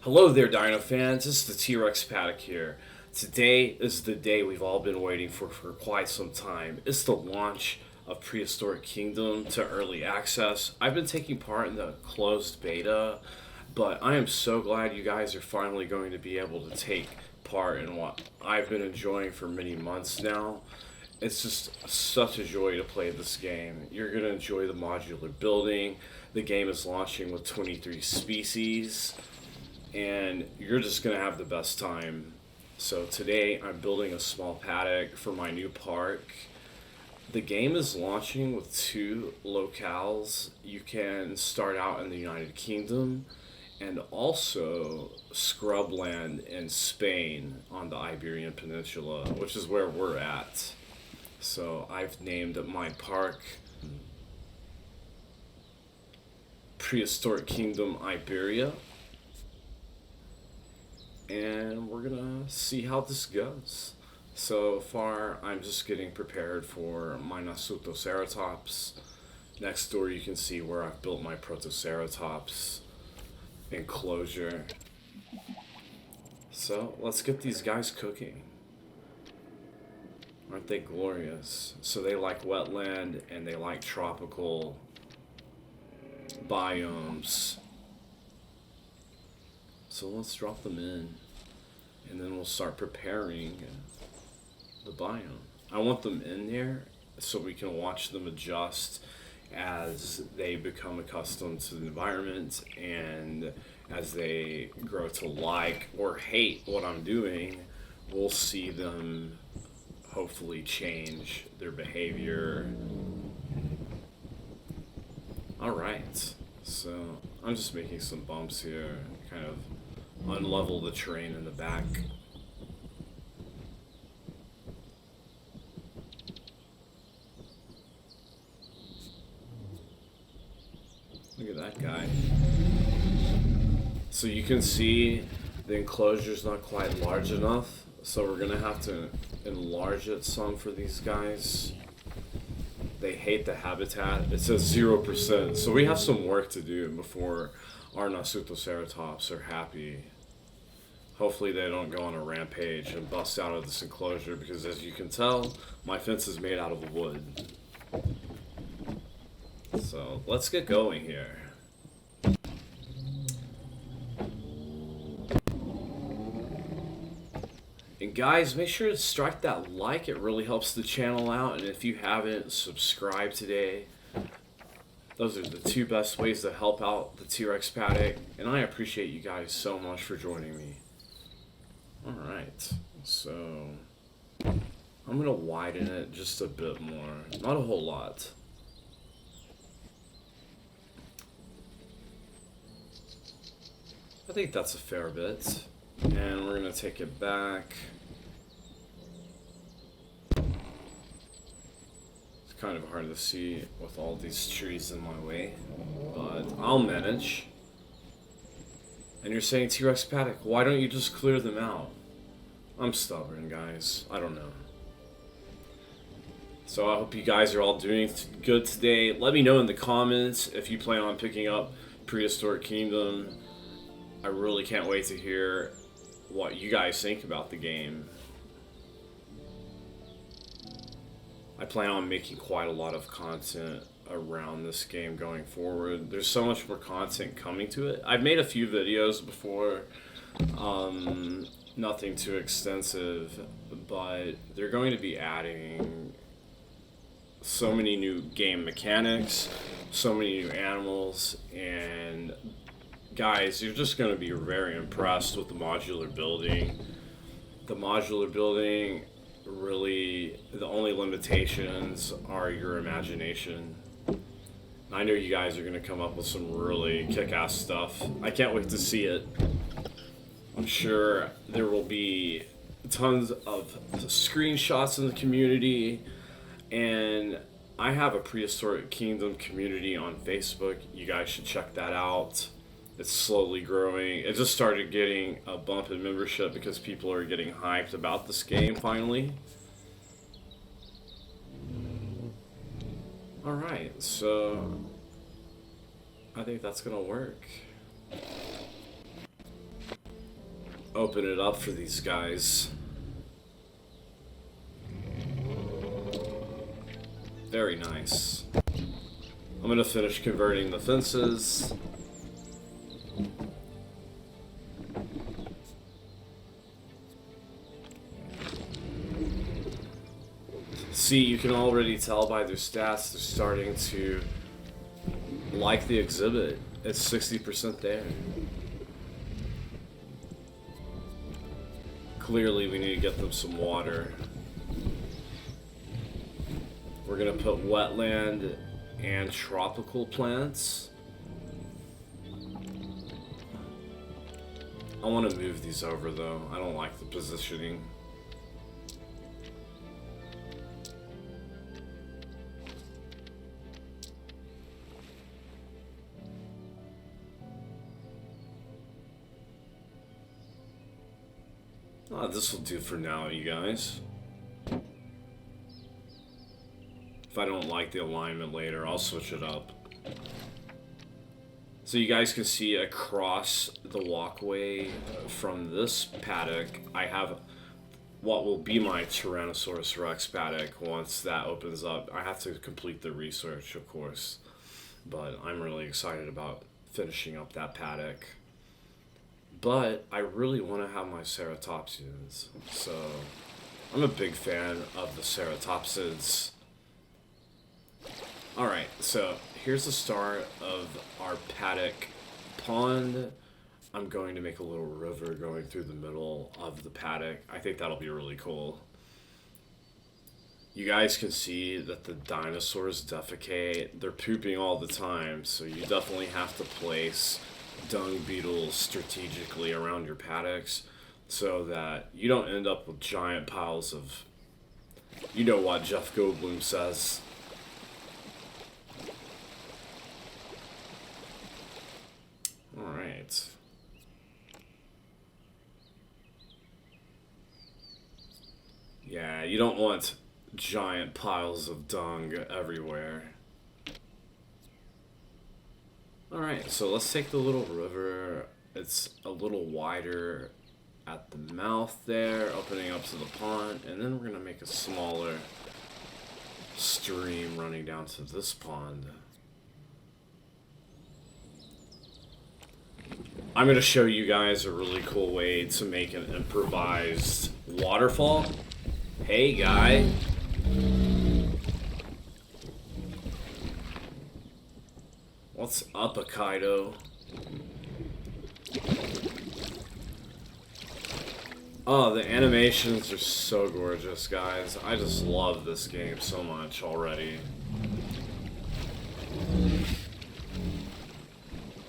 Hello there, Dino fans. This is the T-Rex Paddock here. Today is the day we've all been waiting for quite some time. It's the launch of Prehistoric Kingdom to early access. I've been taking part in the closed beta, but I am so glad you guys are finally going to be able to take part in what I've been enjoying for many months now. It's just such a joy to play this game. You're going to enjoy the modular building. The game is launching with 23 species and you're just gonna have the best time. So today I'm building a small paddock for my new park. The game is launching with two locales. You can start out in the United Kingdom and also scrubland in Spain on the Iberian Peninsula, which is where we're at. So I've named my park Prehistoric Kingdom Iberia, and we're gonna see how this goes. So far, I'm just getting prepared for my Nasutoceratops. Next door, you can see where I've built my Protoceratops enclosure. So let's get these guys cooking. Aren't they glorious? So they like wetland and they like tropical biomes. So let's drop them in, and then we'll start preparing the biome. I want them in there so we can watch them adjust as they become accustomed to the environment and as they grow to like or hate what I'm doing. We'll see them hopefully change their behavior. Alright, so I'm just making some bumps here, kind of unlevel the terrain in the back. Look at that guy. So you can see the enclosure's not quite large enough, so we're gonna have to enlarge it some for these guys. They hate the habitat. It says 0%, so we have some work to do before our Nasutoceratops are happy. Hopefully they don't go on a rampage and bust out of this enclosure, because as you can tell, my fence is made out of wood. So let's get going here. And guys, make sure to strike that like. It really helps the channel out. And if you haven't, subscribe today. Those are the two best ways to help out the T-Rex paddock. And I appreciate you guys so much for joining me. Alright, so I'm going to widen it just a bit more. Not a whole lot. I think that's a fair bit. And we're going to take it back. It's kind of hard to see with all these trees in my way, but I'll manage. And you're saying, T-Rex paddock, why don't you just clear them out? I'm stubborn, guys. I don't know. So I hope you guys are all doing good today. Let me know in the comments if you plan on picking up Prehistoric Kingdom. I really can't wait to hear what you guys think about the game. I plan on making quite a lot of content around this game going forward. There's so much more content coming to it. I've made a few videos before, nothing too extensive, but they're going to be adding so many new game mechanics, so many new animals, and guys, you're just going to be very impressed with the modular building. The modular building, really, the only limitations are your imagination. I know you guys are going to come up with some really kick-ass stuff. I can't wait to see it. I'm sure there will be tons of screenshots in the community, and I have a Prehistoric Kingdom community on Facebook. You guys should check that out. It's slowly growing. It just started getting a bump in membership because people are getting hyped about this game finally. Alright, so I think that's gonna work. open it up for these guys. Very nice. I'm gonna finish converting the fences. See, you can already tell by their stats they're starting to like the exhibit. It's 60% there. Clearly we need to get them some water. We're gonna put wetland and tropical plants. I want to move these over though. I don't like the positioning. Oh, this will do for now, you guys. If I don't like the alignment later, I'll switch it up. So you guys can see across the walkway from this paddock, I have what will be my Tyrannosaurus Rex paddock once that opens up. I have to complete the research, of course, but I'm really excited about finishing up that paddock. But I really want to have my ceratopsians, so I'm a big fan of the ceratopsids. Alright, so here's the start of our paddock pond. I'm going to make a little river going through the middle of the paddock. I think that'll be really cool. You guys can see that the dinosaurs defecate. They're pooping all the time, so you definitely have to place dung beetles strategically around your paddocks so that you don't end up with giant piles of, you know what Jeff Goldblum says. Alright. Yeah, you don't want giant piles of dung everywhere. Alright, so let's take the little river. It's a little wider at the mouth there, opening up to the pond, and then we're going to make a smaller stream running down to this pond. I'm going to show you guys a really cool way to make an improvised waterfall. Hey, guy. What's up, Akaido? Oh, the animations are so gorgeous, guys. I just love this game so much already.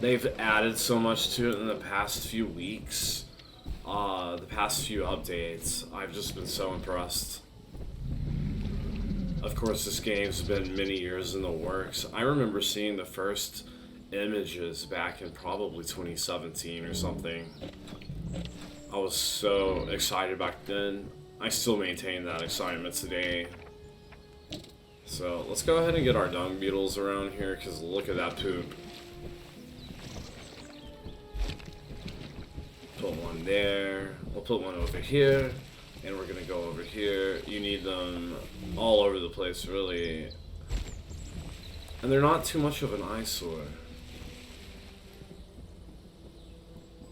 They've added so much to it in the past few weeks. The past few updates. I've just been so impressed. Of course, this game's been many years in the works. I remember seeing the first images back in probably 2017 or something. I was so excited back then. I still maintain that excitement today. So let's go ahead and get our dung beetles around here, because look at that poop. Put one there. We'll put one over here. And we're gonna go over here. You need them all over the place, really. And they're not too much of an eyesore.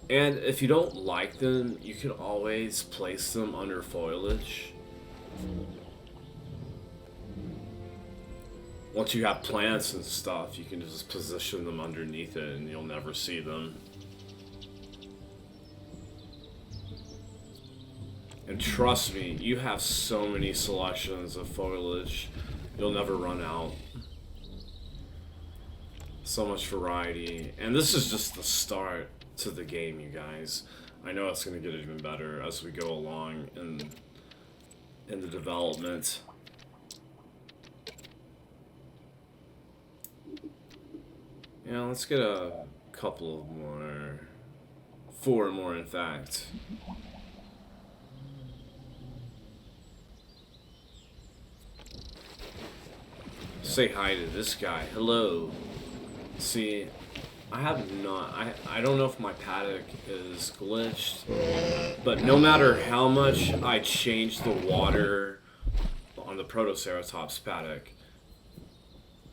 And if you don't like them, you can always place them under foliage. Once you have plants and stuff, you can just position them underneath it and you'll never see them. And trust me, you have so many selections of foliage, you'll never run out. So much variety. And this is just the start to the game, you guys. I know it's going to get even better as we go along in the development. Yeah, let's get a couple of more. 4 more, in fact. Say hi to this guy. Hello. See, I have not. I don't know if my paddock is glitched, but no matter how much I change the water on the Protoceratops paddock,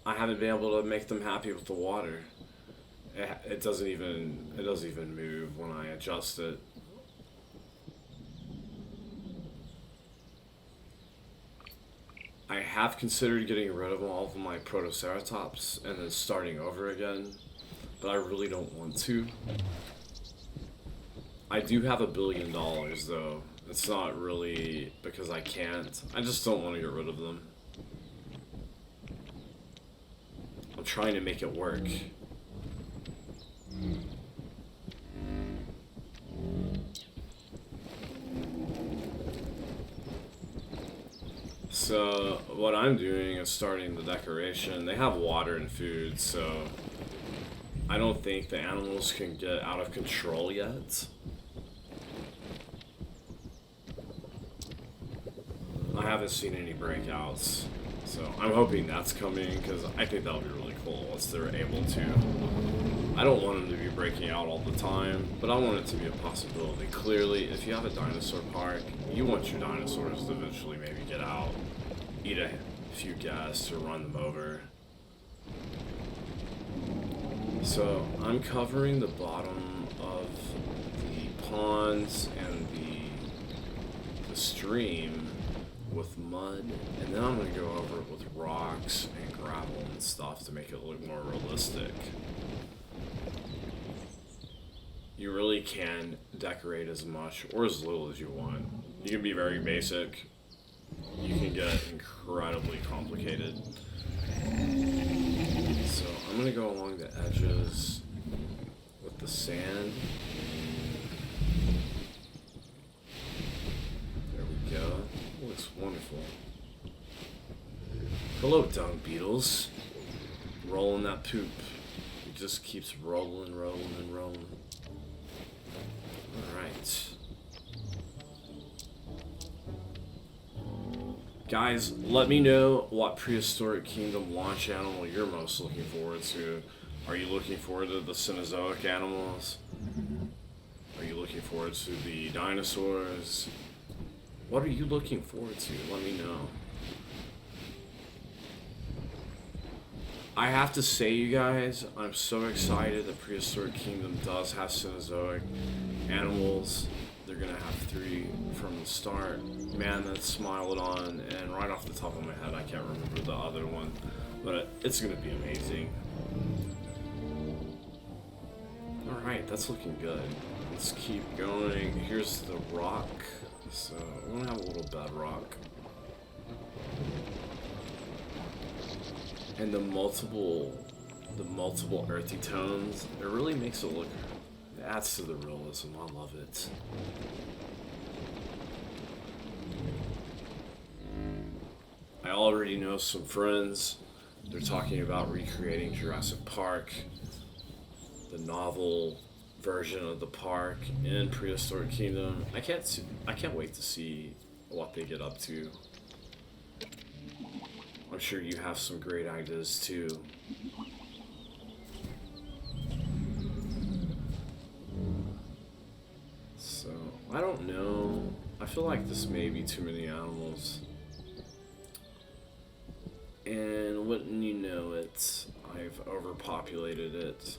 I haven't been able to make them happy with the water. It doesn't even move when I adjust it. I have considered getting rid of all of my Protoceratops and then starting over again, but I really don't want to. I do have $1 billion though. It's not really because I can't. I just don't want to get rid of them. I'm trying to make it work. So what I'm doing is starting the decoration. They have water and food, so I don't think the animals can get out of control yet. I haven't seen any breakouts, so I'm hoping that's coming because I think that'll be really cool once they're able to. I don't want them to be breaking out all the time, but I want it to be a possibility. Clearly, if you have a dinosaur park, you want your dinosaurs to eventually maybe get out, eat a few guests, or run them over. So I'm covering the bottom of the ponds and the stream with mud, and then I'm going to go over it with rocks and gravel and stuff to make it look more realistic. You really can decorate as much or as little as you want. You can be very basic. You can get incredibly complicated. So I'm going to go along the edges with the sand. There we go. Looks wonderful. Hello, dung beetles. Rolling that poop. It just keeps rolling, rolling, and rolling. Alright. Guys, let me know what Prehistoric Kingdom launch animal you're most looking forward to. Are you looking forward to the Cenozoic animals? Are you looking forward to the dinosaurs? What are you looking forward to? Let me know. I have to say, you guys, I'm so excited that Prehistoric Kingdom does have Cenozoic animals. They're gonna have 3 from the start. Mammoth, Smilodon, and right off the top of my head, I can't remember the other one, but it's gonna be amazing. Alright, that's looking good. Let's keep going. Here's the rock. So we're gonna have a little bedrock. And the multiple earthy tones, it really makes it look, it adds to the realism. I love it. I already know some friends, they're talking about recreating Jurassic Park, the novel version of the park in Prehistoric Kingdom. I can't wait to see what they get up to. I'm sure you have some great ideas too. So, I don't know. I feel like this may be too many animals. And wouldn't you know it, I've overpopulated it.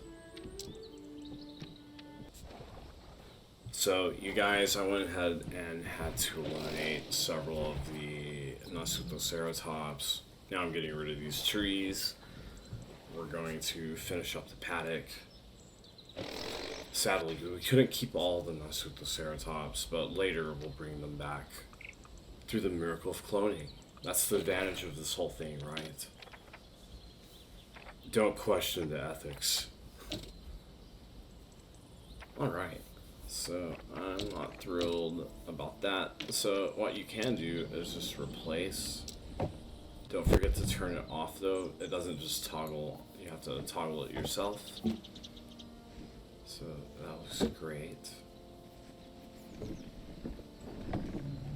So, you guys, I went ahead and had to eliminate several of the Nasutoceratops. Now I'm getting rid of these trees. We're going to finish up the paddock. Sadly, we couldn't keep all the Nasutoceratops, but later we'll bring them back through the miracle of cloning. That's the advantage of this whole thing, right? Don't question the ethics. Alright, so I'm not thrilled about that. So what you can do is just replace. Don't forget to turn it off though. It doesn't just toggle. You have to toggle it yourself. So that looks great.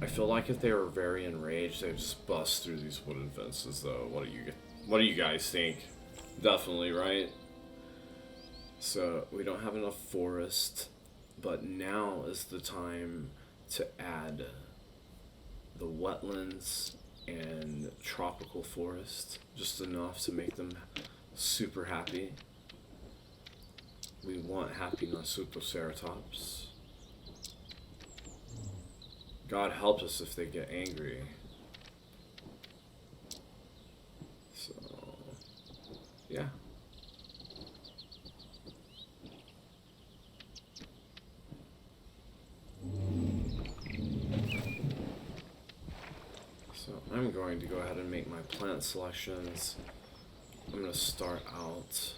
I feel like if they were very enraged, they'd just bust through these wooden fences though. What do you guys think? Definitely, right? So we don't have enough forest, but now is the time to add the wetlands and tropical forest, just enough to make them super happy. We want happy Nasutoceratops. God help us if they get angry. So, yeah. So I'm going to go ahead and make my plant selections. I'm going to start out.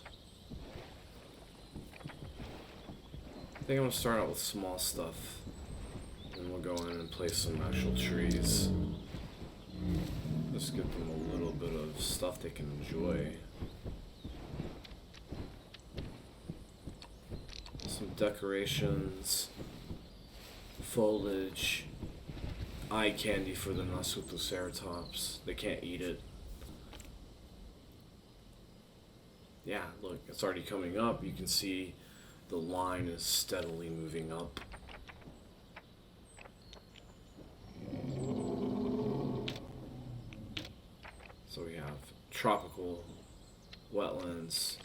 I think I'm going to start out with small stuff. And we'll go in and place some actual trees. Just give them a little bit of stuff they can enjoy. Some decorations, foliage, eye candy for the Nasutoceratops. They can't eat it. Yeah, look, it's already coming up. You can see the line is steadily moving up. So we have tropical wetlands.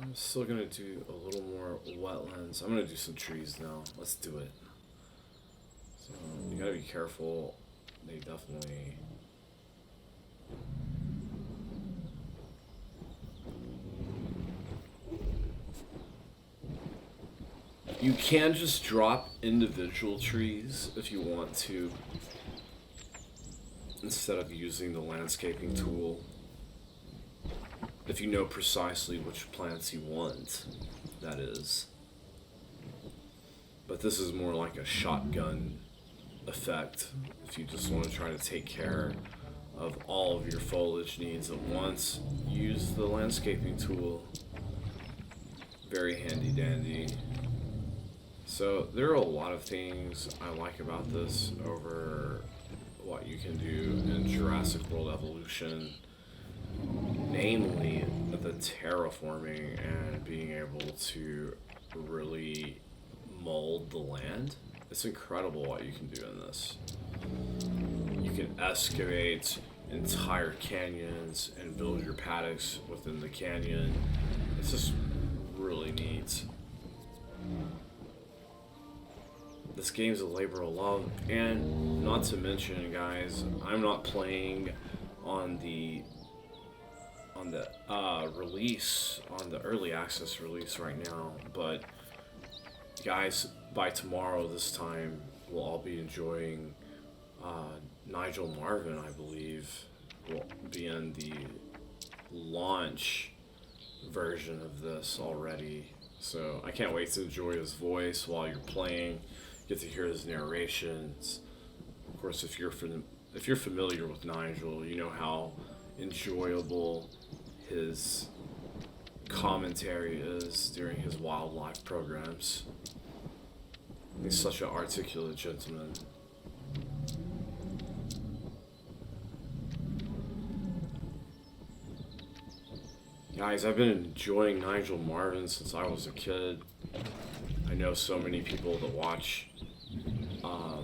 I'm still gonna do a little more wetlands. I'm gonna do some trees now. Let's do it. So you gotta be careful. They definitely. You can just drop individual trees if you want to, instead of using the landscaping tool. If you know precisely which plants you want, that is. But this is more like a shotgun effect. If you just want to try to take care of all of your foliage needs at once, use the landscaping tool. Very handy dandy. So there are a lot of things I like about this over what you can do in Jurassic World Evolution, namely the terraforming and being able to really mold the land. It's incredible what you can do in this. You can excavate entire canyons and build your paddocks within the canyon. It's just really neat. This game's a labor of love, and not to mention, guys, I'm not playing on the release, on the early access release right now, but guys, by tomorrow this time, we'll all be enjoying Nigel Marvin, I believe, will be in the launch version of this already. So I can't wait to enjoy his voice while you're playing. Get to hear his narrations. Of course, if you're familiar with Nigel, you know how enjoyable his commentary is during his wildlife programs. He's such an articulate gentleman. Guys, I've been enjoying Nigel Marvin since I was a kid. I know so many people that watch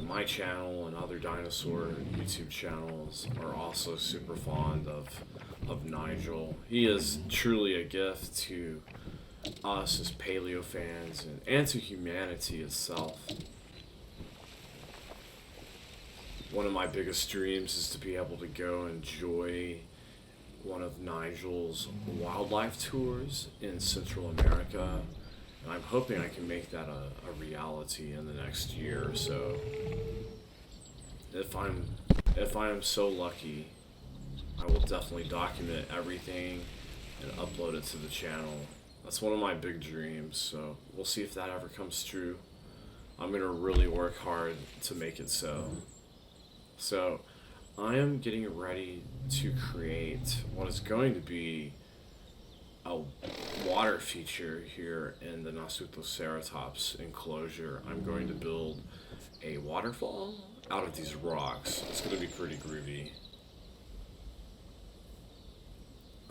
my channel and other dinosaur YouTube channels are also super fond of Nigel. He is truly a gift to us as paleo fans and to humanity itself. One of my biggest dreams is to be able to go enjoy one of Nigel's wildlife tours in Central America. And I'm hoping I can make that a reality in the next year or so. If I am so lucky, I will definitely document everything and upload it to the channel. That's one of my big dreams, so we'll see if that ever comes true. I'm gonna really work hard to make it so. So, I am getting ready to create what is going to be a water feature here in the Nasutoceratops enclosure. I'm going to build a waterfall out of these rocks. It's going to be pretty groovy.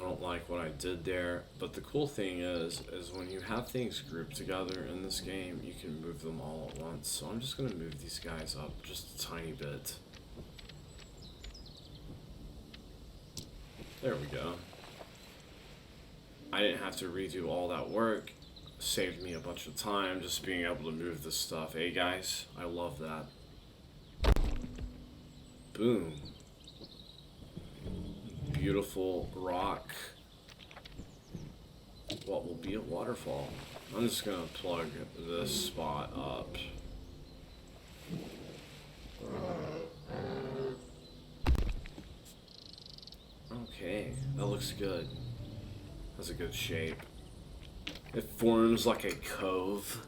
don't like what I did there, but the cool thing is when you have things grouped together in this game, you can move them all at once. So I'm just gonna move these guys up just a tiny bit. There we go. I didn't have to redo all that work. Saved me a bunch of time just being able to move this stuff. Hey guys, I love that. Boom. Beautiful rock. What will be a waterfall? I'm just gonna plug this spot up. Okay, that looks good. That's a good shape. It forms like a cove.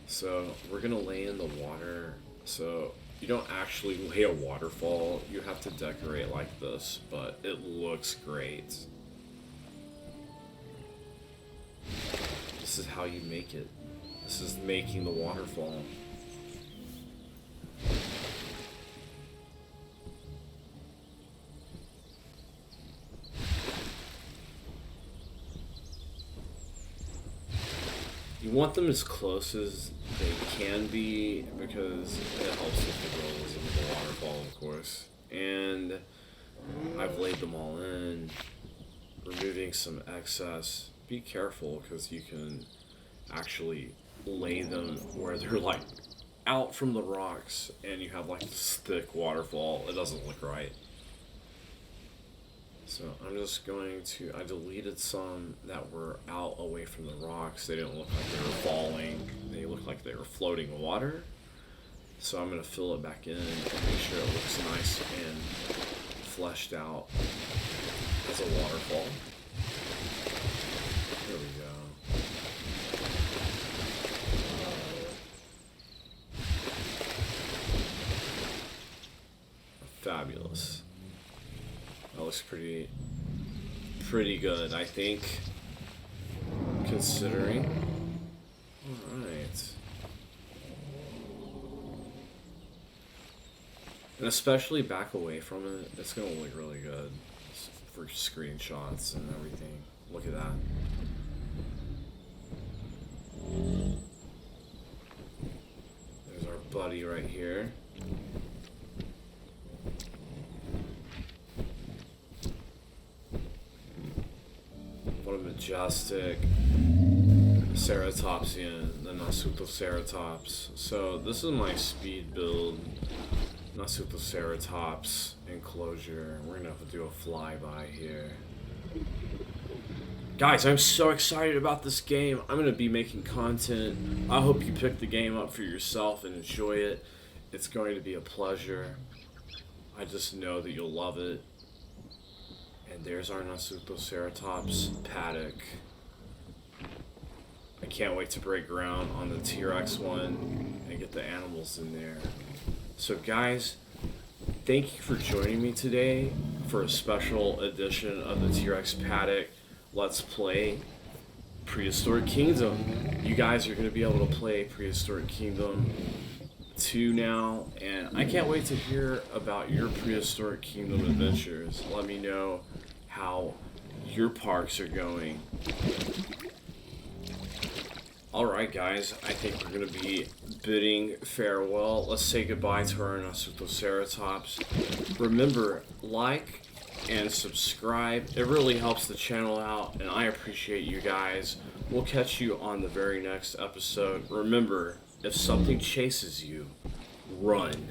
So we're gonna lay in the water. So you don't actually lay a waterfall, you have to decorate like this, but it looks great. This is how you make it. This is making the waterfall. You want them as close as they can be because it helps with the realism of the waterfall, of course. And I've laid them all in, removing some excess. Be careful because you can actually lay them where they're like out from the rocks and you have like this thick waterfall. It doesn't look right. So I'm just going to, I deleted some that were out away from the rocks. They didn't look like they were falling. They looked like they were floating in water. So I'm going to fill it back in and make sure it looks nice and fleshed out as a waterfall. There we go. Fabulous. That looks pretty good, I think, considering. Alright. And especially back away from it, it's going to look really good for screenshots and everything. Look at that. There's our buddy right here. What a majestic ceratopsian, the Nasutoceratops. So this is my speed build, Nasutoceratops Enclosure. We're gonna have to do a flyby here. Guys, I'm so excited about this game. I'm gonna be making content. I hope you pick the game up for yourself and enjoy it. It's going to be a pleasure. I just know that you'll love it. And there's our Nasutoceratops paddock. I can't wait to break ground on the T-Rex one and get the animals in there. So guys, thank you for joining me today for a special edition of the T-Rex paddock Let's Play Prehistoric Kingdom. You guys are going to be able to play Prehistoric Kingdom 2 now, and I can't wait to hear about your Prehistoric Kingdom adventures. Let me know how your parks are going. Alright guys, I think we're going to be bidding farewell. Let's say goodbye to our Nasutoceratops. Remember, like and subscribe. It really helps the channel out, and I appreciate you guys. We'll catch you on the very next episode. Remember, if something chases you, run.